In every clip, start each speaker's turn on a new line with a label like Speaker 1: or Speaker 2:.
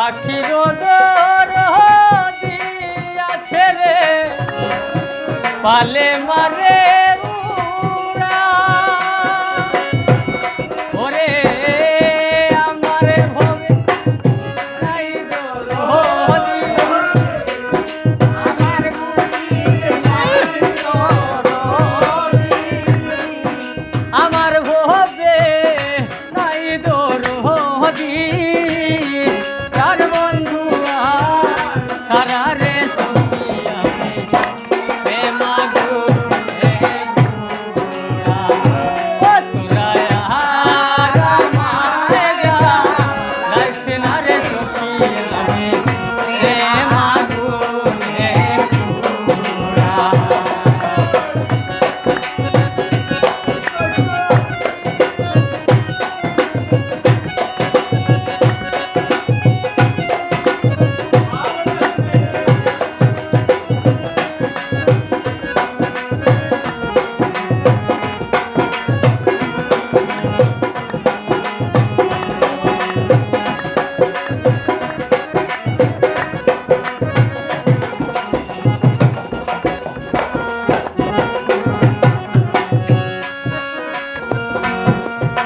Speaker 1: পাখির দরদি আছে রে পালে মারে উড়া ওরে আমার ভবে নাই দরদি
Speaker 2: আমার বুঝি নাই দরদি
Speaker 1: আমার ভবে নাই দরদি তার বন্ধুয়া সারা রে সখিয়া প্রেমাগো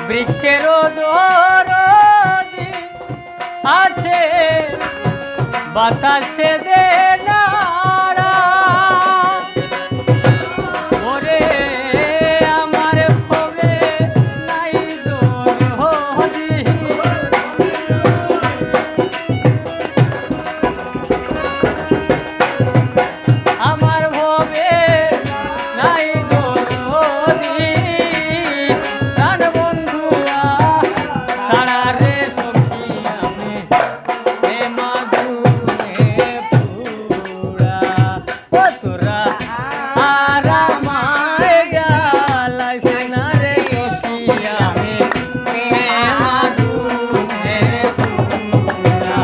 Speaker 1: বৃক্ষের দরদি আছে বাতাসে দে নাড়া ওরে আমার ভবে নাই দরদি আমার ভবে নাই দরদি প্রাণ বন্ধুয়া সারা রে সখিয়া প্রেমাগুনে পুরা ও তোরা আরামায় গেলাইছে না রে সখিয়া প্রেমাগুনে পুরা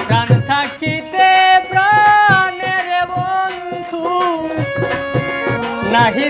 Speaker 1: প্রাণ থাকিতে প্রাণের বন্ধু নাহি